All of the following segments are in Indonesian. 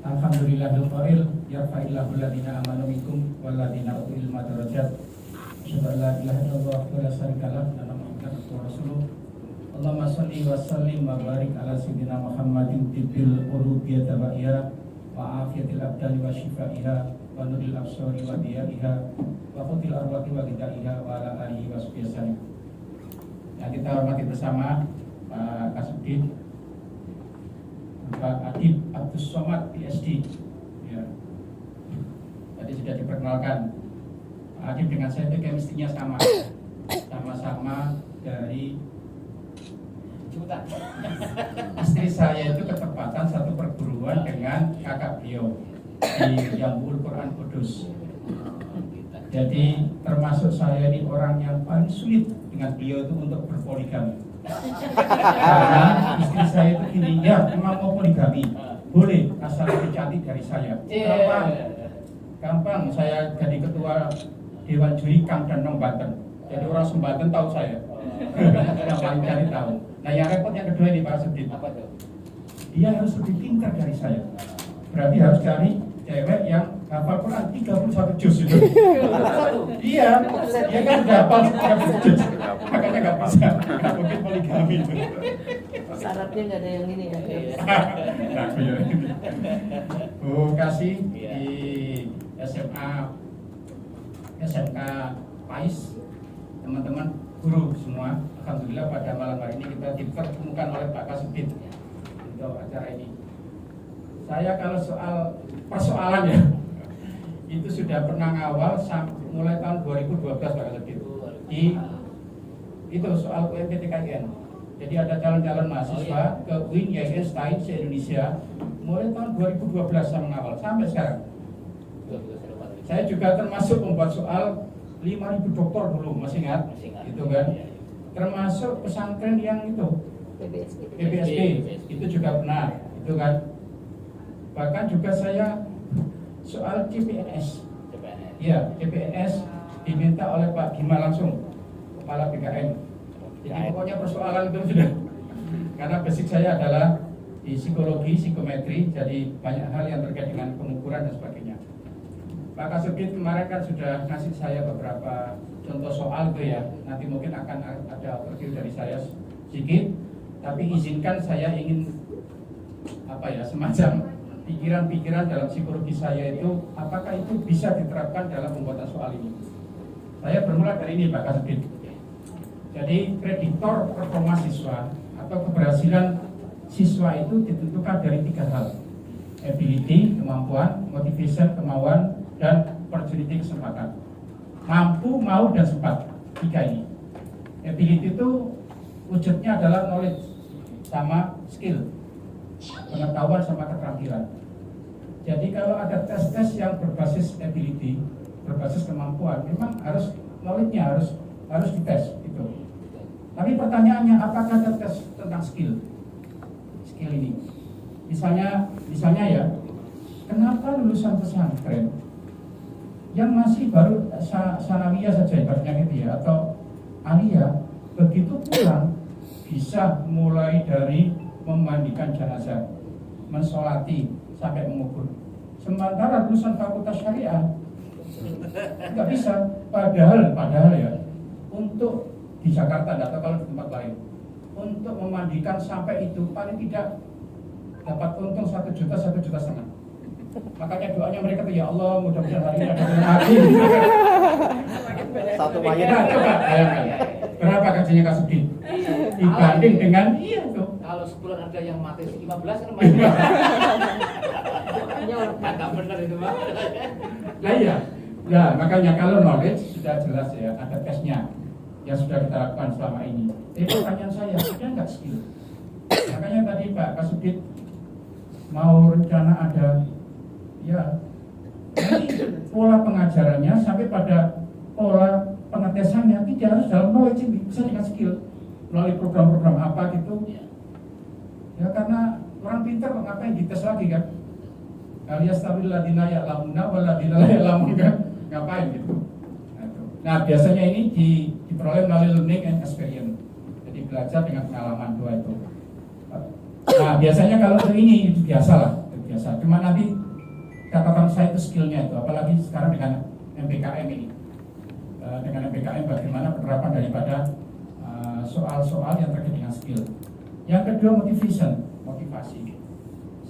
Alhamdulillahil qail yarfa'illahu alladziina aamanu minkum walladziina utul ilma darajat. Asyhadu an la ilaha illallah wa la syarika lah wa anna Muhammadan abduhu wa rasuluh. Allahumma shalli wa sallim wa barik ala sayyidina Muhammadin tibbil ulubiyyah wa iya wa afiyatil abdani wa shifaiha wa nuril absari wa diyaiha wa qutil arwati wa ghidaiha wa ala alihi wa sahbihi. Yang kita hormati bersama Pak Kasubdit, Pak Adib Abdus Somad PhD. Ya. Tadi sudah diperkenalkan. Pak Adib dengan saya itu chemistry-nya sama. Sama-sama dari Juta. Istri saya itu ketepatan satu perguruan dengan kakak beliau di Jambul Quran Kudus. Jadi termasuk saya ini orang yang paling sulit dengan beliau itu untuk berpoligami. Karena istri saya itu gini, ya memang mau poligami, boleh asal lebih cantik dari saya. Gampang saya jadi ketua Dewan Juri Kang Danong Banten. Jadi orang Sumbanten tahu saya. Yang paling cari tahu. Nah yang repot yang kedua ini Pak Sudin. Apa tuh? Dia harus lebih pintar dari saya. Berarti harus cari cewek yang hafal Quran 31 juz itu. Iya, dia kan udah hafal 31 juz. Makanya nggak bisa, nggak mungkin poligami itu. Syaratnya nggak ada yang ini ya. Nah, Bu Kasih di SMK Pais, teman-teman guru semua. Alhamdulillah pada malam hari ini kita dipertemukan oleh Pak Kasubdit untuk acara ini. Saya kalau soal persoalan ya, itu sudah pernah ngawal mulai tahun 2012 Pak Kasubdit. Itu soal UMPTKIN. Jadi ada calon-calon mahasiswa ke UIN YIN STAI se-Indonesia mulai tahun 2012 saya mengawal sampai sekarang. Saya juga termasuk membuat soal 5.000 dokter dulu, masih ingat? Itu kan? Termasuk pesantren yang itu PBSD itu juga benar, itu kan? Bahkan juga saya soal CPNS. Ya, CPNS diminta oleh Pak Bima langsung, Kepala BKN. Jadi pokoknya persoalan itu sudah, karena basic saya adalah di psikologi, psikometri, jadi banyak hal yang terkait dengan pengukuran dan sebagainya. Pak Kasubdit kemarin kan sudah ngasih saya beberapa contoh soal itu ya. Nanti mungkin akan ada overview dari saya sedikit, tapi izinkan saya ingin semacam pikiran-pikiran dalam psikologi saya itu, apakah itu bisa diterapkan dalam pembuatan soal ini. Saya bermula dari ini Pak Kasubdit. Jadi prediktor performa siswa atau keberhasilan siswa itu ditentukan dari 3 hal: ability, kemampuan; motivation, kemauan; dan opportunity, kesempatan. Mampu, mau, dan sempat. 3 ini. Ability itu wujudnya adalah knowledge sama skill, pengetahuan sama keterampilan. Jadi kalau ada tes-tes yang berbasis ability, berbasis kemampuan, memang harus knowledge-nya harus dites gitu. Tapi pertanyaannya, apakah ada tes tentang skill ini? Misalnya ya, kenapa lulusan pesantren yang masih baru sanawiyah saja ibaratnya gitu ya, atau aliyah, begitu pulang bisa mulai dari memandikan jenazah, mensolati sampai mengubur, sementara lulusan fakultas syariah nggak bisa. Padahal ya, untuk di Jakarta atau kalau di tempat lain, untuk memandikan sampai itu paling tidak dapat untung 1 juta, 1,5 juta. Makanya doanya mereka tuh, ya Allah mudah-mudahan hari ini ada yang mati. Satu mayat. Nah, coba bayangkan berapa gajinya Kasubdit dibanding dengan itu. Kalau sebulan ada yang mati 15 kan lumayan. Enggak benar itu Pak. Nah iya. Nah, makanya kalau knowledge sudah jelas ya, ada tesnya yang sudah kita lakukan selama ini. Jadi pertanyaan saya, sudah nggak skill? Makanya tadi Pak Kasubdit mau rencana ada, ya, pola pengajarannya sampai pada pola pengetesannya tidak harus dalam knowledge, bisa dengan skill melalui program-program apa gitu. Ya karena orang pintar kok ngapain dites lagi kan? Alias tabilladina ya'lamuna walladina la ya'lamun kan? Ngapain gitu? Nah biasanya ini diperoleh melalui learning and experience. Jadi belajar dengan pengalaman 2 itu. Nah biasanya kalau ini itu biasa lah. biasa. Cuma nanti catatan saya itu skillnya itu, apalagi sekarang dengan MPKM ini. Dengan MPKM bagaimana penerapan daripada soal-soal yang terkait dengan skill. Yang kedua motivasi.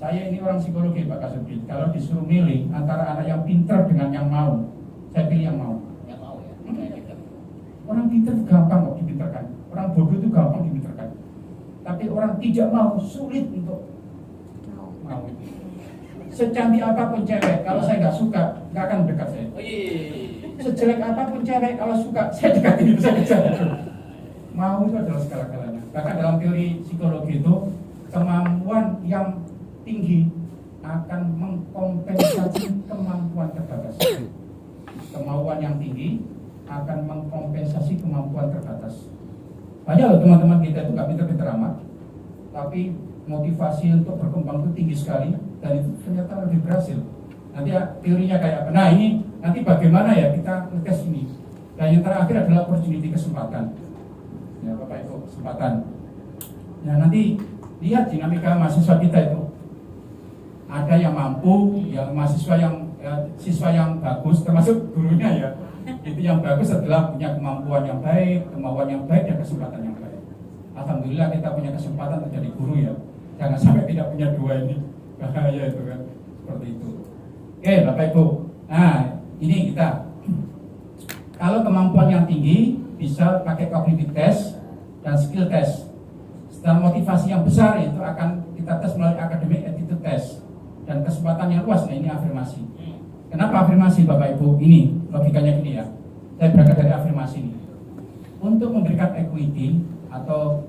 Saya ini orang psikologi Pak Kasubdit. Kalau disuruh milih antara anak yang pintar dengan yang mau, saya pilih yang mau. Yang mau ya. Orang pintar gampang kok dipintarkan, orang bodoh itu gampang dipintarkan. Tapi orang tidak mau sulit untuk mau. Secantik apapun cewek, kalau saya nggak suka, nggak akan dekat saya. Oh iya. Sejelek apapun cewek, kalau suka, saya dekatin bisa kejar. Mau itu adalah segala-galanya. Bahkan dalam teori psikologi itu, kemampuan yang tinggi akan mengkompensasi kemampuan terbatas. Kemauan yang tinggi akan mengkompensasi kemampuan terbatas. Banyak loh teman-teman kita itu nggak pintar-pintar amat, tapi motivasi untuk berkembang itu tinggi sekali, dan itu ternyata lebih berhasil. Nanti ya, teorinya kayak apa? Nah ini nanti bagaimana ya kita ngetes ini. Dan yang terakhir adalah opportunity, kesempatan. Ya Bapak Ibu, kesempatan. Ya nanti lihat dinamika mahasiswa kita itu. Ada yang mampu, yang mahasiswa siswa yang bagus, termasuk gurunya ya. Itu yang bagus adalah punya kemampuan yang baik, kemauan yang baik, dan kesempatan yang baik. Alhamdulillah kita punya kesempatan menjadi guru ya. Jangan sampai tidak punya dua ini, bahaya itu kan. Seperti itu. Oke Bapak Ibu, nah ini kita kalau kemampuan yang tinggi bisa pakai cognitive test dan skill test. Setelah motivasi yang besar itu akan kita tes melalui academic attitude test, dan kesempatan yang luas. Nah ini afirmasi. Kenapa afirmasi Bapak Ibu? Ini logikanya gini ya. Saya berangkat dari afirmasi ini. Untuk memberikan equity atau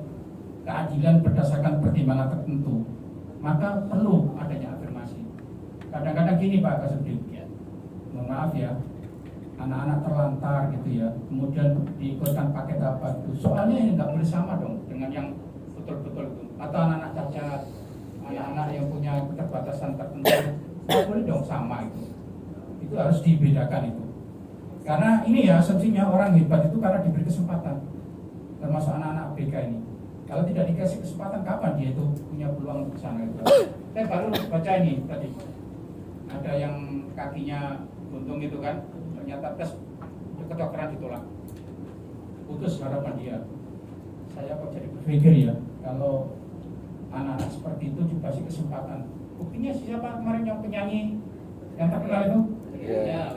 keadilan berdasarkan pertimbangan tertentu, maka perlu adanya afirmasi. Kadang-kadang gini Pak Kasubdit, ya, mohon maaf ya, anak-anak terlantar gitu ya, kemudian diikutkan paket apa itu, soalnya ini nggak boleh sama dong dengan yang betul-betul itu, atau anak-anak cacat, anak-anak yang punya keterbatasan tertentu, nggak boleh dong sama itu harus dibedakan itu, karena ini ya asumsinya orang hebat itu karena diberi kesempatan, termasuk anak-anak BK ini. Kalau tidak dikasih kesempatan, kapan dia itu punya peluang untuk sana itu? Saya baru baca ini tadi. Ada yang kakinya buntung itu kan, ternyata tes kedokteran ditolak, putus harapan dia. Saya kok jadi berpikir ya, kalau anak-anak seperti itu dikasih kesempatan. Buktinya siapa kemarin yang penyanyi yang terkenal itu? Iya.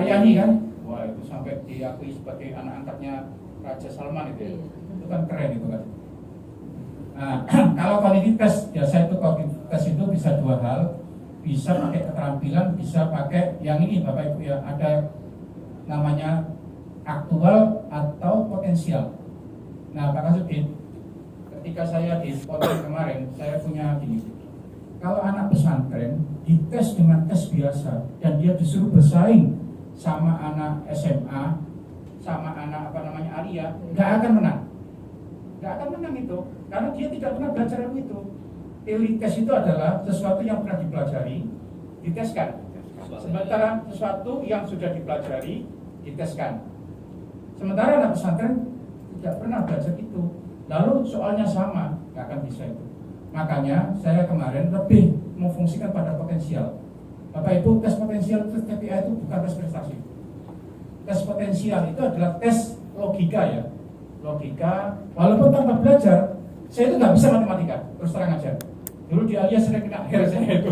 Aryani kan? Wah itu sampai diakui sebagai anak angkatnya Raja Salman itu ya. Itu kan keren itu kan. Nah, kalau cognitive test, biasa itu cognitive test itu bisa dua hal. Bisa pakai keterampilan, bisa pakai yang ini Bapak Ibu ya, ada namanya aktual atau potensial. Nah Pak Kasubdit, ketika saya di Spotify kemarin, saya punya gini, kalau anak pesantren dites dengan tes biasa dan dia disuruh bersaing sama anak SMA, sama anak Alia, nggak akan menang. Nggak akan menang itu, karena dia tidak pernah belajar itu. Teori tes itu adalah sesuatu yang pernah dipelajari, diteskan. Sementara sesuatu yang sudah dipelajari, diteskan. Sementara anak pesantren tidak pernah belajar itu, lalu soalnya sama, nggak akan bisa itu. Makanya saya kemarin lebih memfungsikan pada potensial. Bapak Ibu, tes potensial tes KPI itu bukan tes prestasi. Tes potensial itu adalah tes logika ya. Logika, walaupun tanpa belajar, saya itu nggak bisa matematika, terus terang aja. Dulu di Alia sering kena akhir saya itu.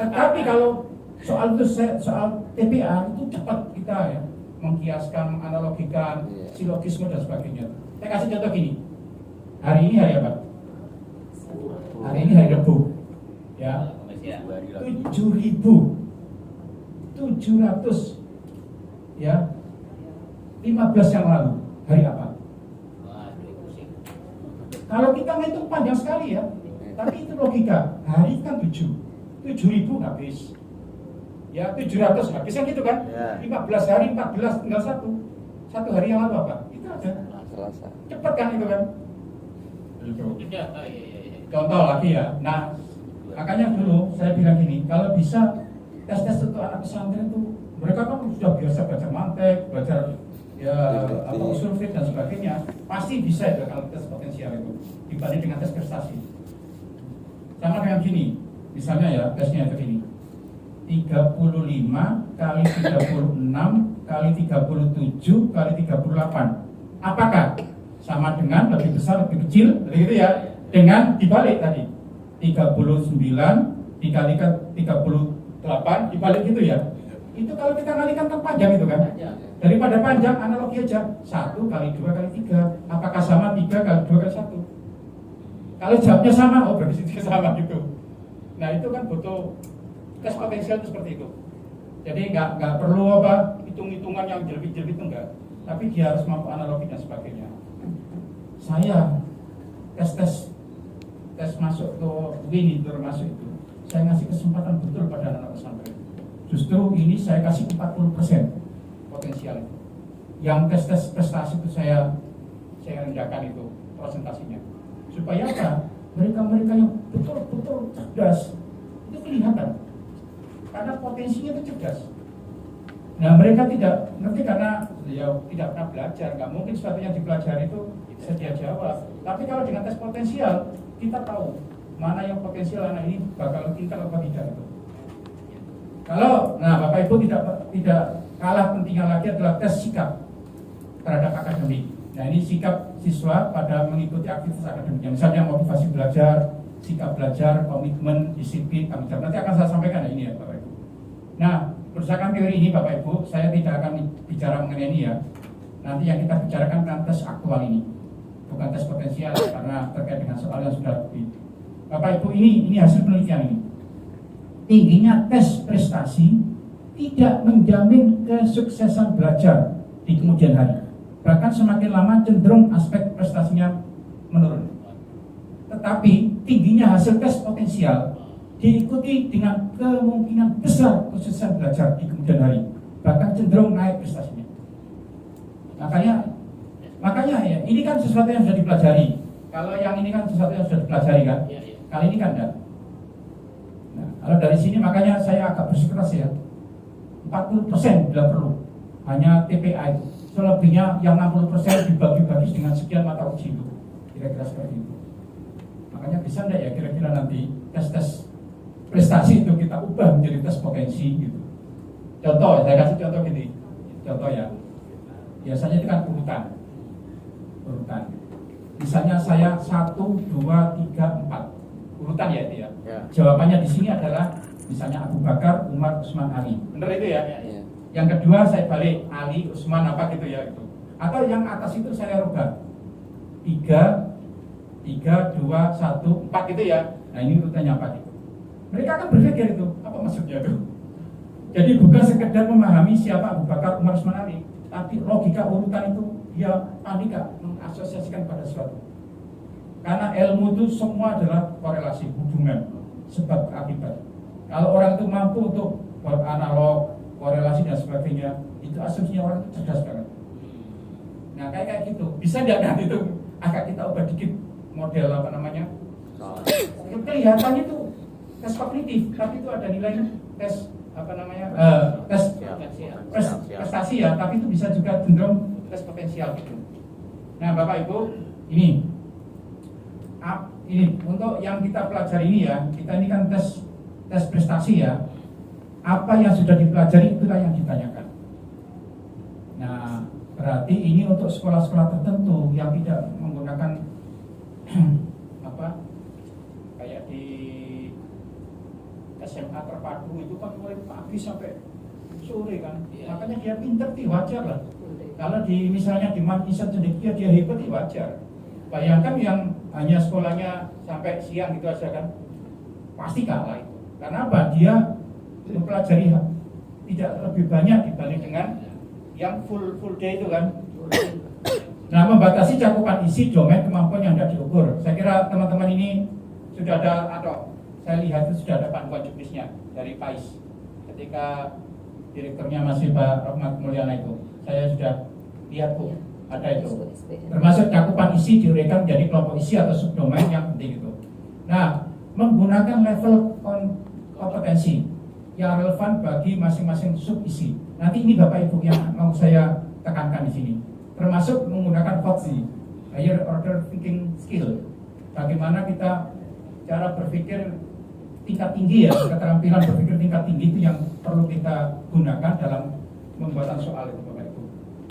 Tetapi kalau soal itu soal TPA itu cepat kita ya mengkiaskan, menganalogikan, silogisme dan sebagainya. Saya kasih contoh gini. Hari ini hari apa? Hari ini hari Rabu. Ya. 7.700 ya 15 yang lalu hari apa? Kalau kita ngitung panjang sekali ya, tapi itu logika. Hari kan 7.000 habis. Ya 700 habis kan gitu kan? Ya. 15 hari 14 tinggal satu hari yang lalu apa? Itu aja. Selasa. Cepat kan itu kan? Itu. Contoh lagi ya. Nah, makanya dulu saya bilang gini, kalau bisa tes-tes untuk anak pesantren itu, mereka kan sudah biasa baca mantek, belajar ya apa usul fikih dan sebagainya, pasti bisa itu kalau tes potensial itu dibanding dengan tes prestasi. Sama dengan gini, Misalnya ya, tesnya itu ini. 35 kali 36 kali 37 kali 38. Apakah sama dengan lebih besar, lebih kecil, gitu ya? Dengan dibalik tadi. 39 dikalikan 38 dibalik gitu ya. Itu kalau kita kalikan kan panjang itu kan. Daripada panjang, analogi aja. 1 kali 2 kali 3. Apakah sama 3 kali 2 kali 1? Kalau jawabnya sama, oh berarti itu sama gitu. Nah itu kan butuh tes potensial itu seperti itu. Jadi nggak perlu apa hitung-hitungan yang jelbit-jelbit itu enggak. Tapi dia harus mampu analogi dan sebagainya. Saya tes masuk ke WIN itu termasuk itu. Saya ngasih kesempatan betul pada anak pesantren. Justru ini saya kasih 40% potensial itu. Yang tes prestasi itu saya rendahkan itu presentasinya. Supaya apa? Mereka yang betul-betul cerdas itu kelihatan. Karena potensinya itu cerdas. Nah mereka tidak ngerti karena ya tidak pernah belajar. Nggak mungkin sesuatu yang dipelajari itu sedia jawab. Tapi kalau dengan tes potensial kita tahu mana yang potensial anak ini bakal pintar atau tidak itu. Kalau, nah Bapak Ibu tidak kalah pentingnya lagi adalah tes sikap terhadap akademik. Nah ini sikap siswa pada mengikuti aktivitas akademiknya. Misalnya motivasi belajar, sikap belajar, komitmen, disiplin, tanggung jawab. Nanti akan saya sampaikan ini ya Bapak Ibu. Nah berdasarkan teori ini Bapak Ibu, saya tidak akan bicara mengenai ini ya. Nanti yang kita bicarakan kan tes aktual ini, bukan tes potensial karena terkait dengan soal yang sudah di Bapak Ibu ini hasil penelitian ini. Tingginya tes prestasi tidak menjamin kesuksesan belajar di kemudian hari. Bahkan semakin lama cenderung aspek prestasinya menurun. Tetapi tingginya hasil tes potensial diikuti dengan kemungkinan besar kesuksesan belajar di kemudian hari. Bahkan cenderung naik prestasinya. Makanya ya, ini kan sesuatu yang sudah dipelajari. Kalau yang ini kan sesuatu yang sudah dipelajari kan. Kali ini kan enggak. Nah, kalau dari sini makanya saya agak bersikeras ya. 40% bila perlu. Hanya TPA itu. Selebihnya yang 60% dibagi-bagi dengan sekian mata uji itu. Kira-kira seperti itu. Makanya bisa enggak ya kira-kira nanti tes-tes prestasi itu kita ubah menjadi tes potensi gitu. Contoh, saya kasih contoh gini. Contoh ya. Biasanya itu kan urutan. Misalnya saya 1, 2, 3, 4. Urutan ya itu ya. Jawabannya di sini adalah misalnya Abu Bakar, Umar, Utsman, Ali. Benar itu ya? Yang kedua saya balik Ali, Utsman apa gitu ya itu. Atau yang atas itu saya rubah 3, 2, 1, 4 gitu ya. Nah ini urutannya apa gitu. Mereka akan berpikir itu, apa maksudnya itu. Jadi bukan sekedar memahami siapa Abu Bakar, Umar, Utsman, Ali, tapi logika urutan itu dia panika mengasosiasikan pada sesuatu. Karena ilmu itu semua adalah korelasi, hubungan, sebab akibat. Kalau orang itu mampu untuk beranalog, korelasi dan sebagainya, itu asumsinya orang itu cerdas banget. Nah kayak gitu, bisa tidak nanti itu agak kita ubah dikit model apa namanya? Kelihatannya itu tes kognitif, tapi itu ada nilai tes apa namanya? Tes prestasi ya, tapi itu bisa juga cenderung tes potensial gitu. Nah Bapak Ibu, ini untuk yang kita pelajari ini ya, kita ini kan tes prestasi ya. Apa yang sudah dipelajari itulah yang ditanyakan. Nah, berarti ini untuk sekolah-sekolah tertentu yang tidak menggunakan apa kayak di SMA terpadu itu kan mulai pagi sampai sore kan. Makanya dia pinter wajar lah. Kalau di misalnya di Manisa Cendekia dia hebat wajar. Bayangkan yang hanya sekolahnya sampai siang gitu aja kan, pasti kalah itu. Karena apa? Dia mempelajari tidak lebih banyak dibanding dengan yang full day itu kan. Nah, membatasi cakupan isi domain kemampuan yang tidak diukur. Saya kira teman-teman ini sudah ada, atau saya lihat itu sudah ada panduan juknisnya dari PAIS. Ketika direkturnya masih Pak Rahmat Mulyana itu, saya sudah lihat Bu, ada itu. Termasuk cakupan isi diuraikan menjadi kelompok isi atau subdomain yang penting itu. Nah, menggunakan level kompetensi yang relevan bagi masing-masing sub isi. Nanti ini Bapak Ibu yang mau saya tekankan di sini. Termasuk menggunakan HOTSI, Higher Order Thinking Skill. Bagaimana kita cara berpikir tingkat tinggi ya, keterampilan berpikir tingkat tinggi itu yang perlu kita gunakan dalam pembuatan soal itu Bapak Ibu.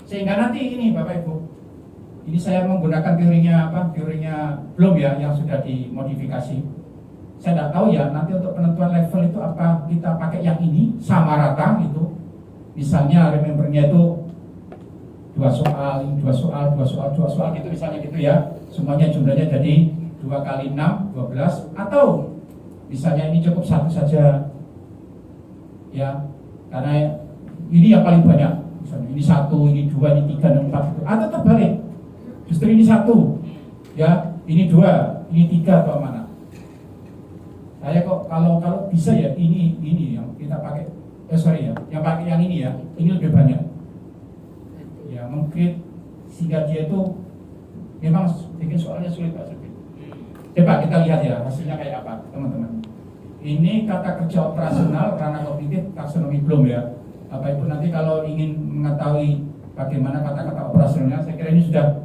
Sehingga nanti ini Bapak Ibu, ini saya menggunakan teorinya apa? Teorinya Bloom ya, yang sudah dimodifikasi. Saya tidak tahu ya nanti untuk penentuan level itu apa kita pakai yang ini sama rata gitu. Misalnya remembernya itu 2 soal, 2 soal, 2 soal, 2 soal gitu misalnya gitu ya. Semuanya jumlahnya jadi 2 kali 6, 12 atau misalnya ini cukup 1 saja ya, karena ini yang paling banyak. Misalnya ini 1, ini 2, ini 3, dan 4 gitu. Atau terbalik, justru ini 1 ya, ini 2, ini 3 atau mana. Saya kok kalau bisa ya ini yang kita pakai sorry ya, yang pakai yang ini ya, ini lebih banyak ya, mungkin sehingga dia itu memang bikin soalnya sulit Pak Sufyan. Coba kita lihat ya hasilnya kayak apa teman-teman. Ini kata kerja operasional ranah kognitif taksonomi Bloom ya. Bapak Ibu nanti kalau ingin mengetahui bagaimana kata-kata operasionalnya, saya kira ini sudah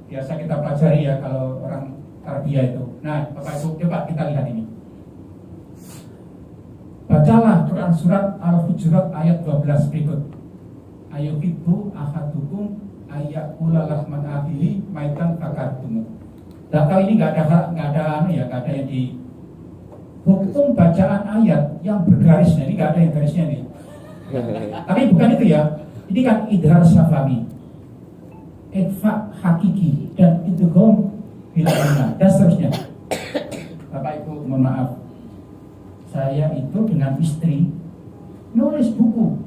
biasa kita pelajari ya kalau orang tarbiyah itu. Nah Bapak Ibu coba kita lihat ini. Bacalah Quran surat Al-Hujurat ayat 12 berikut. Ayuhibbu ahadukum ayyakula lahman akhihi maitan fakartumu. Dan kalau ini nggak ada yang di hukum bacaan ayat yang bergarisnya, ini nggak ada yang garisnya nih. Tapi bukan itu ya. Ini kan idhar syafami, ikfa hakiki, dan idgham bilana dan seterusnya. Bapak Ibu mohon maaf, saya itu dengan istri nulis buku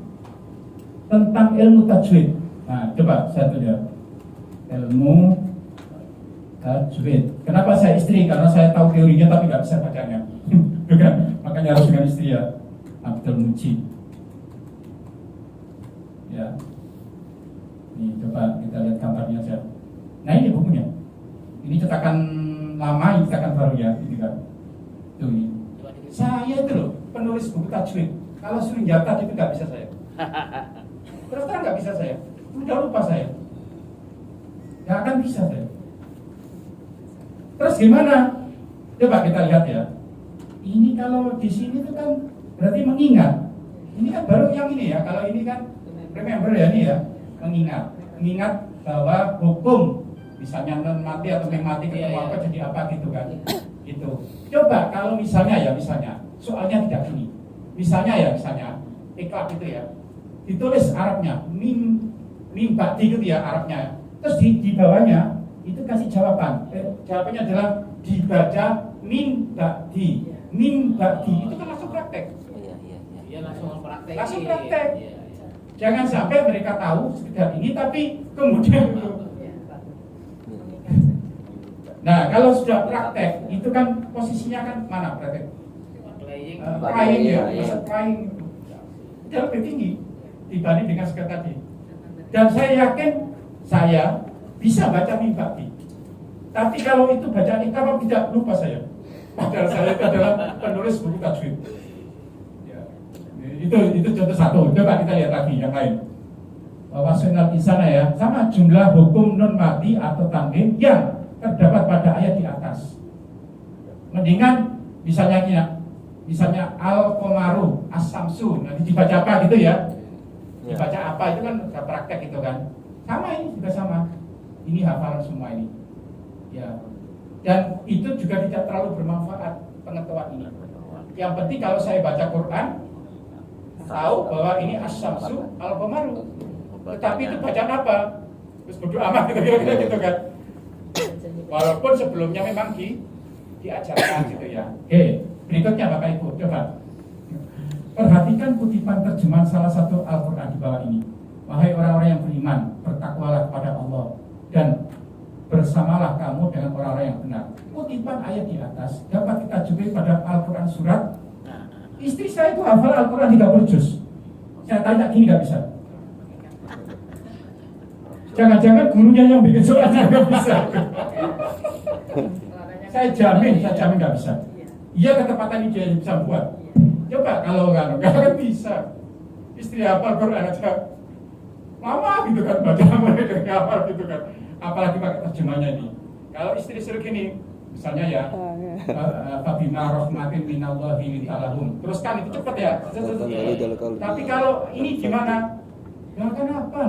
tentang ilmu tajwid. Nah, coba saya tulis ilmu tajwid. Kenapa saya istri? Karena saya tahu teorinya tapi nggak bisa bacanya. Bukan, makanya harus dengan istri ya. Abdul Mujib. Ya. Ini coba kita lihat gambarnya saja. Nah ini bukunya. Ini cetakan lama, ini cetakan baru ya. Ini kan. Tuh ini. Saya itu loh penulis buku tajwid. Kalau suruh nyatat itu nggak bisa saya. Terus terang nggak bisa saya. Udah lupa saya. Nggak akan bisa saya. Terus gimana? Coba kita lihat ya. Ini kalau di sini itu kan berarti mengingat. Ini kan baru yang ini ya. Kalau ini kan remember ya ini ya. Mengingat bahwa hukum misalnya non mati atau mati ketemu apa jadi apa gitu kan. Gitu. Coba kalau misalnya soalnya tidak ini. Misalnya ikhlas gitu ya. Ditulis Arabnya mim ba'di gitu ya Arabnya. Terus di bawahnya itu kasih jawaban. Jawabannya adalah dibaca mim ba'di. Mim ba'di itu kan langsung praktek. Iya langsung praktek. Langsung praktek. Jangan sampai mereka tahu sekedar ini tapi kemudian nah kalau sudah praktek itu kan posisinya kan mana praktek? Playing ya, playing itu lebih tinggi dibanding dengan sekedar tadi. Dan saya yakin saya bisa baca mim ba'di. Tapi kalau itu bacaan ikhfa tidak lupa saya. Padahal saya itu adalah penulis buku tajwid. Ya. Itu contoh satu. Coba kita lihat lagi yang lain. Bahwa sunnah di sana ya, sama jumlah hukum non mati atau tanwin yang terdapat pada ayat di atas. Mendingan misalnya al-qamaru, as-samsu, nanti dibaca apa gitu ya. Dibaca apa itu kan udah praktek gitu kan. Sama ini juga sama. Ini hafalan semua ini. Ya. Dan itu juga tidak terlalu bermanfaat pengetahuan ini. Yang penting kalau saya baca Quran tahu bahwa ini as-samsu al-qamaru. Tetapi itu bacaan apa? Terus bodo amat gitu kan. Walaupun sebelumnya memang diajarkan gitu ya. Oke, berikutnya Bapak Ibu, coba perhatikan kutipan terjemahan salah satu Al-Quran di bawah ini. Wahai orang-orang yang beriman, bertakwalah kepada Allah dan bersamalah kamu dengan orang-orang yang benar. Kutipan ayat di atas dapat kita jumpai pada Al-Quran surat. Istri saya itu hafal Al-Quran 30 juz. Saya tanya gini nggak bisa. Jangan-jangan gurunya yang bikin soalnya nggak bisa. Saya jamin nggak bisa. Iya ketepatan dia yang bisa buat. Coba kalau nggak akan bisa. Istri hafal Quran aja lama gitu kan baca mereka hafal gitu kan. Apalagi pakai terjemahnya ini. Kalau istri suruh gini, misalnya ya, Fabima rahmatin minallahi lintalahum. Teruskan itu cepat ya. Tapi kalau ini gimana? Ya kan apa?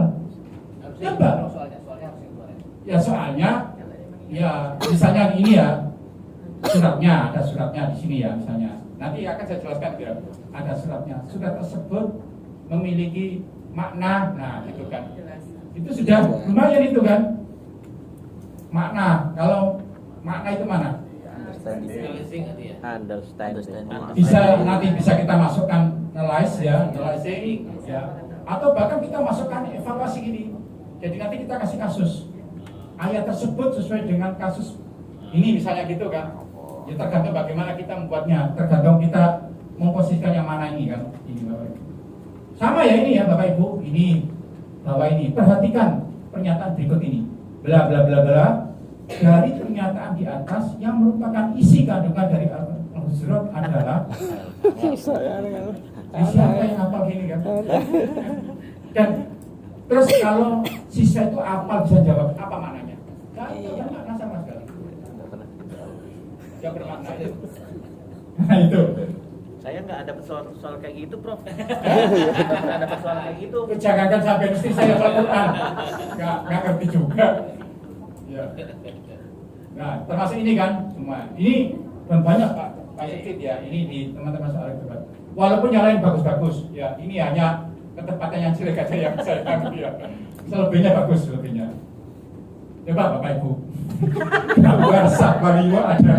Coba. Soalnya harus keluar. Ya soalnya, ya misalnya ini ya suratnya, ada suratnya di sini ya misalnya. Nanti akan saya jelaskan ya. Ada suratnya. Surat tersebut memiliki makna, nah gitu kan. Itu sudah lumayan itu kan. Makna, kalau makna itu mana? Bisa nanti bisa kita masukkan analyze ya, analyzing ya. Atau bahkan kita masukkan evaluasi ini. Jadi nanti kita kasih kasus. Ayat tersebut sesuai dengan kasus ini misalnya gitu kan. Ya tergantung bagaimana kita membuatnya, tergantung kita memposisikan yang mana ini kan. Ini Bapak Ibu. Sama ya ini ya Bapak Ibu, ini bahwa ini perhatikan pernyataan berikut ini. Bla bla bla bla dari pernyataan di atas yang merupakan isi kandungan dari Al-Hujurat adalah siapa yang hafal gini kan? Dan terus kalau sisa itu apa bisa jawab apa maknanya? Gak ada makna sama sekali. Yang bermakna itu. Nah itu. Saya nggak ada soal kayak gitu, Prof. Nggak ada soal kayak gitu. Jangankan sampai istri saya Al-Quran, nggak ngerti juga. Ya. Nah, termasuk ini kan semua. Ini dan banyak Pak Syed ya. Ini di teman-teman soal itu Pak. Walaupun yang lain bagus-bagus, ya ini hanya ketepatan yang jelek aja yang saya ambil ya. Selebihnya bagus, selebihnya. Coba Bapak Ibu. Gambar Sakwariwa ada.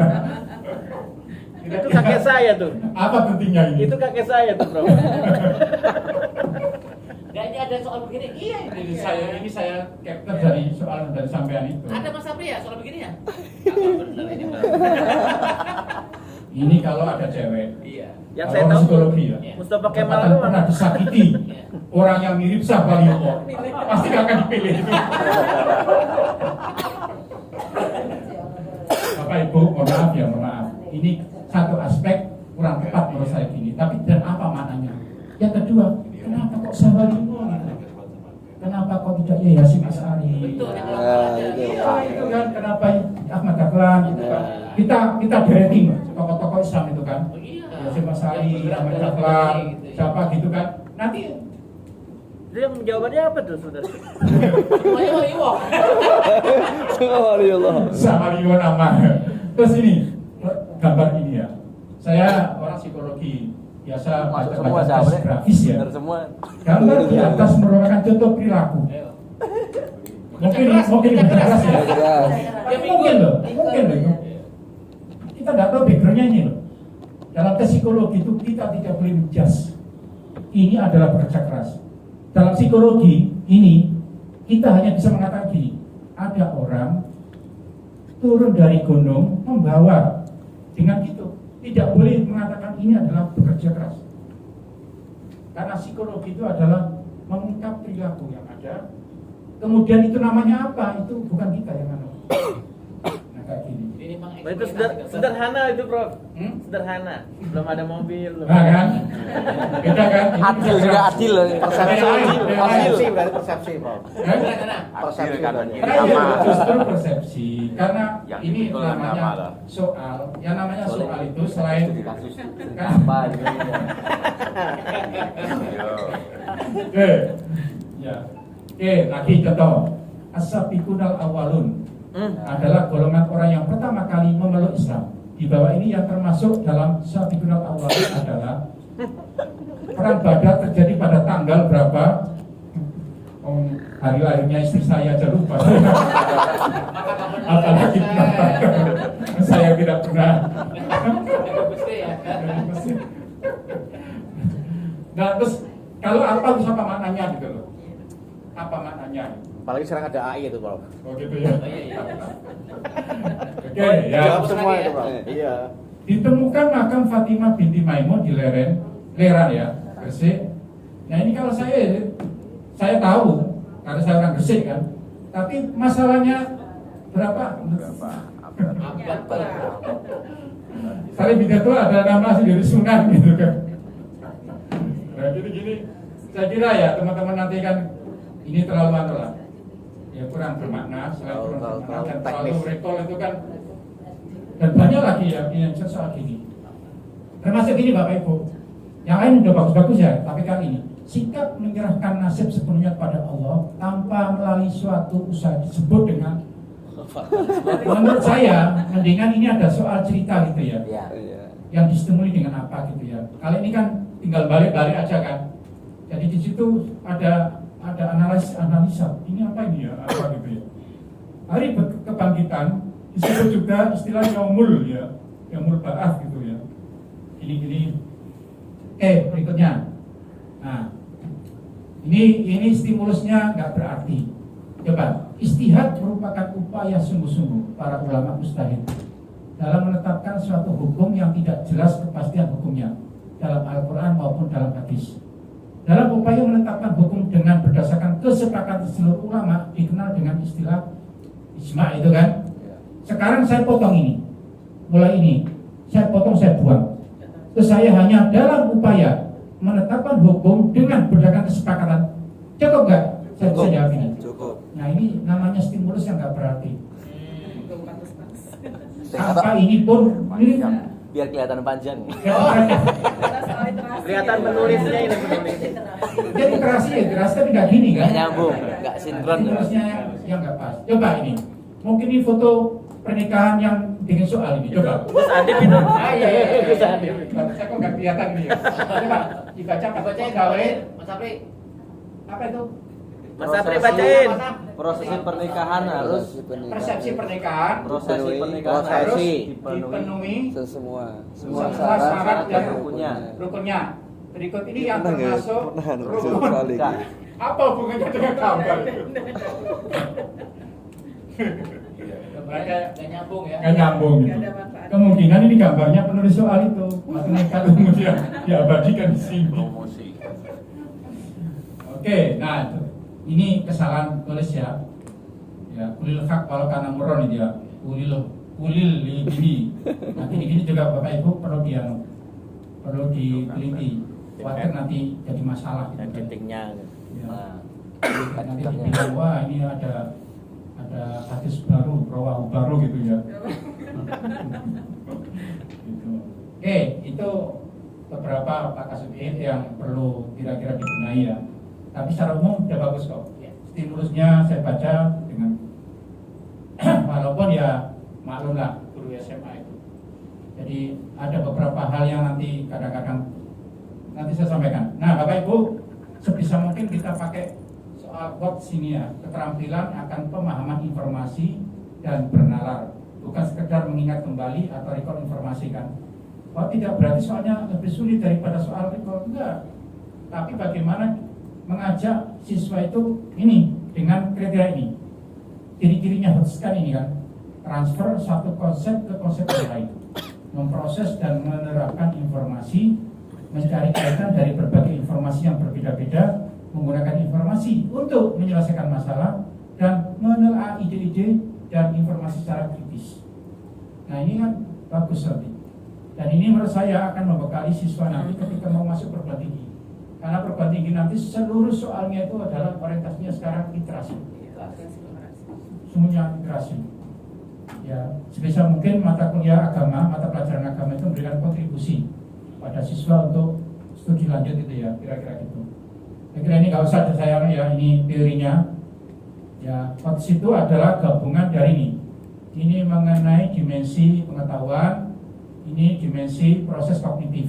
Itu kakek saya tuh. Apa pentingnya ini? Itu kakek saya tuh, Bro. Kayaknya ada soal begini. Iya. Ini saya capture dari soal dari sampean itu. Ada Mas Sapri ya soal begini ya? Benar ini benar. Ini kalau ada cewek. Iya. Yang Kalau saya tahu psikologi ya. Mustafa Kemal Kepatan itu pernah disakiti orang yang mirip Sakwariwa. Pasti gak akan dipilih itu. Bapak Ibu, mohon maaf ya, mohon maaf. Ini satu aspek kurang tepat menurut saya gini. Tapi dan apa maknanya? Yang kedua, kenapa kok Sakwariwa gitu? Kenapa kok tidak ya Yasin As'ari? Betul. Iya, itu kan kenapa Ahmad Dahlan gitu kan. Kita rating tokoh-tokoh Islam itu kan. Oh iya. Yasin As'ari, Ahmad Dahlan, siapa gitu kan. Nanti dia jawabannya apa tuh, Saudara? Semuanya waliwo. Sakwariwa nama. Terus ini gambar ini ya. Saya orang psikologi biasa baca tes grafis ya. Gambar di atas merupakan contoh perilaku. Mungkin keras ya. Mungkin loh. Kita nggak tahu backgroundnya ini loh. Dalam tes psikologi itu kita tidak boleh menjudge. Ini adalah bekerja keras. Dalam psikologi ini kita hanya bisa mengatakan gini, ada orang turun dari gunung membawa dengan gitu. Tidak boleh mengatakan ini adalah bekerja keras. Karena psikologi itu adalah mengungkap perilaku yang ada. Kemudian itu namanya apa? Itu bukan kita yang mana. Nah kayak gini. Nah, itu sederhana itu, Prof. Sederhana. Belum ada mobil. Nah kan? Beda kan? Adil juga adil loh. Persepsi berarti persepsi, Prof. Persepsi kan. Justru persepsi. Karena Yang ini betul dan namanya apa lah. soal. Yang namanya soal itu selain Kasus kan? apa gitu. Oke. Ya. Oke, lagi contoh. As-sabiqunal awwalun adalah golongan orang yang pertama kali memeluk Islam. Di bawah ini yang termasuk dalam sabiqunal awwalun adalah perang Badar terjadi pada tanggal berapa? Hari lahirnya istri saya aja lupa. Apalagi saya tidak pernah. Nah terus kalau apa bisa apa maknanya gitu loh? Apa maknanya? Apalagi sekarang ada AI itu, Prof. Oh gitu ya. Oke ya. Jawab semua itu, Prof. Iya. Ditemukan makam Fatimah binti Maimun di Leran ya, Gresik. Nah ini kalau saya tahu karena saya orang Gresik kan. Tapi masalahnya berapa? Salih Bidatul ada nama sendiri Sunan gitu kan. Nah gini, saya kira ya teman-teman nanti kan ini terlalu anu lah. Ya kurang bermakna, selain kurang bermakna dan terlalu recall itu kan Dan banyak lagi yang soal gini. Termasuk ini Bapak Ibu. Yang lain udah bagus-bagus ya, tapi kali ini sikap menyerahkan nasib sepenuhnya pada Allah tanpa melalui suatu usaha disebut dengan, menurut saya mendingan ini ada soal cerita gitu ya, yang distimuli dengan apa gitu ya. Kali ini kan tinggal balik-balik aja kan. Jadi di situ ada analisa. Ini apa ini ya? Apa gitu ya? Hari kebangkitan disebut juga istilah yaumul ya, yaumul ba'ats gitu ya. Ini. Berikutnya. Nah, ini stimulusnya nggak berarti. Coba, istihad merupakan upaya sungguh-sungguh para ulama mujtahid dalam menetapkan suatu hukum yang tidak jelas kepastian hukumnya dalam Al-Quran maupun dalam hadis. Dalam upaya menetapkan hukum dengan berdasarkan kesepakatan seluruh ulama dikenal dengan istilah ijma' itu kan. Sekarang saya potong ini, mulai ini, saya potong, saya buang. Terus saya hanya dalam upaya menetapkan hukum dengan berdasarkan kesepakatan. Cukup nggak? Saya bisa jawab ini. Cukup. Nah ini namanya stimulus yang nggak berarti. Apa ini pun ini Biar kelihatan panjang. Kelihatan penulisnya ini penulis. jadi iterasi tapi nggak gini kan? Nggak nyambung, nggak sinkron. Stimulusnya yang nggak pas. Coba ini, mungkin ini foto pernikahan yang dengan soal ini. Coba. Gus Adib itu. Iya. Gus Adib. Saya kok nggak kelihatan ini ya. Coba dibaca Bacain gawe. Mas Apri. Apa itu? Mas Apri bacain. Prosesi pernikahan harus Persepsi pernikahan. prosesi pernikahan harus harus dipenuhi semua semua syarat dan rukunnya. rukunnya. Berikut ini yang termasuk rukun. Enggak. Apa hubungannya dengan gambar itu? Gak nyambung ya. Nggak nyambung gitu. Kemungkinan ini gambarnya penulis soal itu, Mas Nekat kemudian diabadikan di sini. Oke, nah ini kesalahan tulis ya. Ya, ulil hak walau kana murron itu ya. Ulil ini. Nanti di sini juga Bapak Ibu perlu diteliti. Khawatir nanti jadi masalah gitu. Dan titiknya. Ya. Nanti dibilang wah ini ada hadis baru, rawahu baru gitu ya. Gitu. Oke, itu beberapa Pak Kasubin yang perlu kira-kira dibenahi ya. Tapi secara umum sudah bagus kok. Stimulusnya saya baca dengan walaupun ya maklum lah guru SMA itu. Jadi ada beberapa hal yang nanti kadang-kadang nanti saya sampaikan. Nah, Bapak Ibu, sebisa mungkin kita pakai soal quotes ini ya, keterampilan akan pemahaman informasi dan bernalar, bukan sekedar mengingat kembali atau recall informasi kan. Oh, tidak berarti soalnya lebih sulit daripada soal recall, enggak. Tapi bagaimana mengajak siswa itu ini dengan kriteria ini. Ciri-cirinya harus sekali ini kan, transfer satu konsep ke konsep yang lain, memproses dan menerapkan informasi, mencari kaitan dari berbagai informasi yang berbeda-beda, menggunakan informasi untuk menyelesaikan masalah dan menelaah ide-ide dan informasi secara kritis. Nah ini kan bagus nanti. Dan ini menurut saya akan membekali siswa nanti ketika mau masuk perguruan tinggi. Karena perguruan tinggi nanti seluruh soalnya itu adalah orientasinya sekarang literasi. Semuanya literasi. Ya, sebisa mungkin mata kuliah agama, mata pelajaran agama itu memberikan kontribusi pada siswa untuk studi lanjut itu ya, kira-kira gitu. Saya kira ini nggak usah saya ya, ini teorinya. Ya, quotes itu adalah gabungan dari ini. Ini mengenai dimensi pengetahuan, ini dimensi proses kognitif.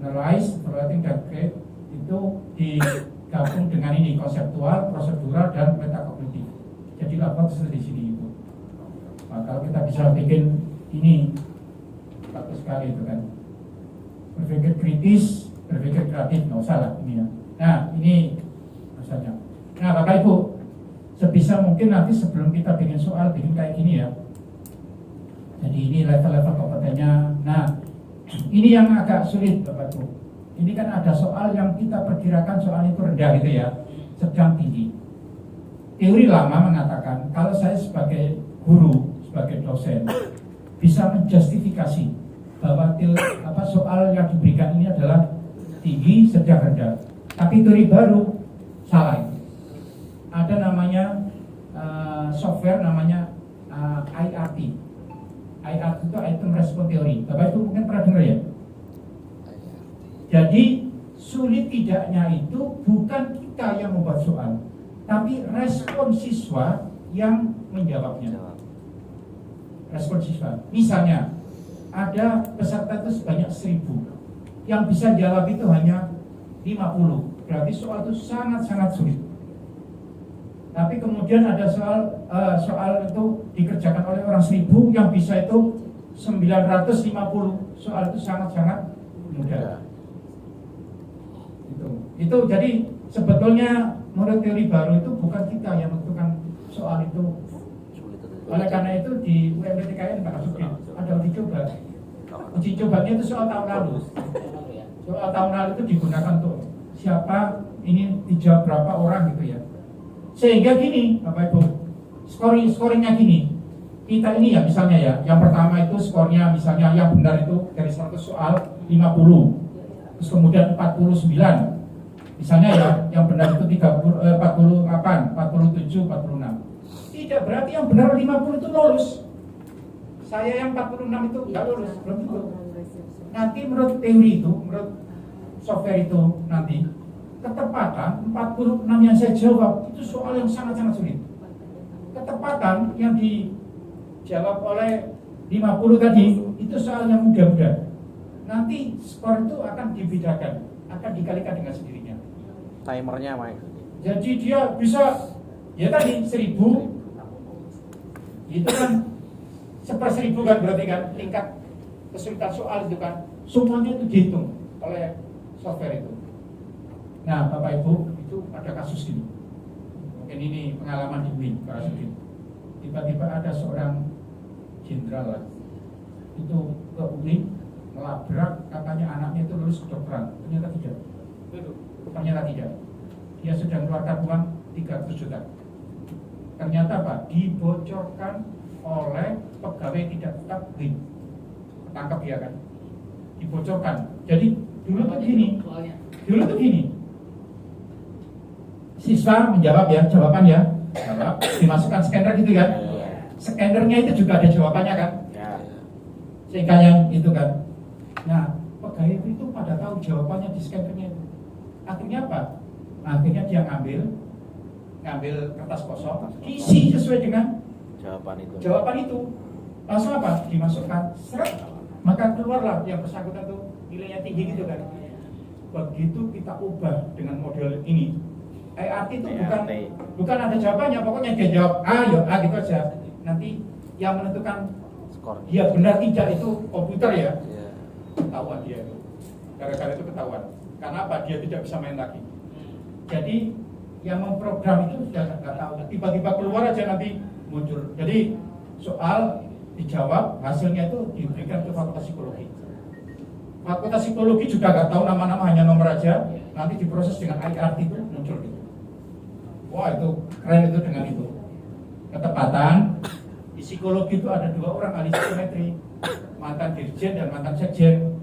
Analyze, evaluating, dan create itu digabung dengan ini konseptual, prosedural, dan metakognitif. Jadi quotes di sini itu. Nah, kalau kita bisa bikin ini bagus sekali itu kan. Berpikir kritis, berpikir kreatif, nggak usah lah ini ya. Nah ini maksudnya. Nah Bapak Ibu, sebisa mungkin nanti sebelum kita bikin soal, bikin kayak gini ya. Jadi ini level-level kompetennya. Nah ini yang agak sulit Bapak Ibu. Ini kan ada soal yang kita perkirakan soal itu rendah gitu ya, sedang tinggi. Teori lama mengatakan kalau saya sebagai guru, sebagai dosen bisa menjustifikasi bahwa soal yang diberikan ini adalah tinggi, sedang, rendah. Tapi teori baru salah. Ada namanya software namanya IRT, IRT itu item respon teori. Bapak Ibu mungkin pernah dengar ya? Jadi sulit tidaknya itu bukan kita yang membuat soal, tapi respon siswa yang menjawabnya. Respon siswa. Misalnya ada peserta itu sebanyak 1000, yang bisa jawab itu hanya 50. Berarti soal itu sangat-sangat sulit. Tapi kemudian ada soal itu dikerjakan oleh orang 1000, yang bisa itu 950. Soal itu sangat-sangat mudah. Itu jadi sebetulnya menurut teori baru itu bukan kita yang menentukan soal itu. Oleh karena itu di UMPTKN Pak Asuki ada uji coba. Uji cobanya itu soal tahun lalu. Soal tahun lalu itu digunakan untuk siapa ini dijawab berapa orang gitu ya. Sehingga gini Bapak Ibu, scoringnya gini. Kita ini ya misalnya ya, yang pertama itu skornya misalnya yang benar itu dari 100 soal 50. Terus kemudian 49. Misalnya ya, yang benar itu 48, 47, 46. Tidak berarti yang benar 50 itu lulus. Saya yang 46 itu nggak lulus, belum tentu. Nanti menurut teori itu, menurut software itu nanti ketepatan 46 yang saya jawab itu soal yang sangat-sangat sulit. Ketepatan yang dijawab oleh 50 tadi itu soal yang mudah-mudah. Nanti skor itu akan dibedakan, akan dikalikan dengan sendirinya. Timernya, Mike. Jadi dia bisa, ya tadi 1000, itu kan 1/1000 kan berarti kan tingkat kesulitan soal itu kan semuanya itu dihitung oleh software itu. Nah Bapak Ibu itu ada kasus ini, mungkin ini pengalaman di UIN, Pak Asuki. Tiba-tiba ada seorang jenderal lah, itu ke UIN melabrak katanya anaknya itu lulus kedokteran, ternyata tidak. Ternyata tidak. Dia sudah mengeluarkan uang 300 juta. Ternyata Pak, dibocorkan oleh pegawai tidak tetap UIN. Tangkap dia kan. Dibocorkan. Jadi dulu tuh gini. Siswa menjawab ya, jawaban ya. Jawab, dimasukkan scanner gitu kan. Scannernya itu juga ada jawabannya kan. Sehingga yang itu kan. Nah, pegawai itu pada tahu jawabannya di scannernya itu. Akhirnya apa? Akhirnya dia ngambil kertas kosong, isi sesuai dengan jawaban itu. Langsung apa? Dimasukkan seret, maka keluarlah yang bersangkutan itu nilainya tinggi gitu kan. Begitu kita ubah dengan model ini, IRT itu bukan ada jawabannya, pokoknya dia jawab A, ya A gitu aja. Nanti yang menentukan skor dia benar tidak itu komputer ya. Ketahuan dia itu. Gara-gara itu ketahuan. Karena apa? Dia tidak bisa main lagi. Jadi yang memprogram itu sudah nggak tahu. Tiba-tiba keluar aja nanti muncul. Jadi soal dijawab, hasilnya itu diberikan ke Fakultas Psikologi. Fakultas Psikologi juga nggak tahu nama-nama, hanya nomor aja. Nanti diproses dengan IRT itu muncul gitu. Wah itu keren itu dengan itu. Ketepatan di psikologi itu ada 2 orang ahli psikometri, mantan dirjen dan mantan sekjen.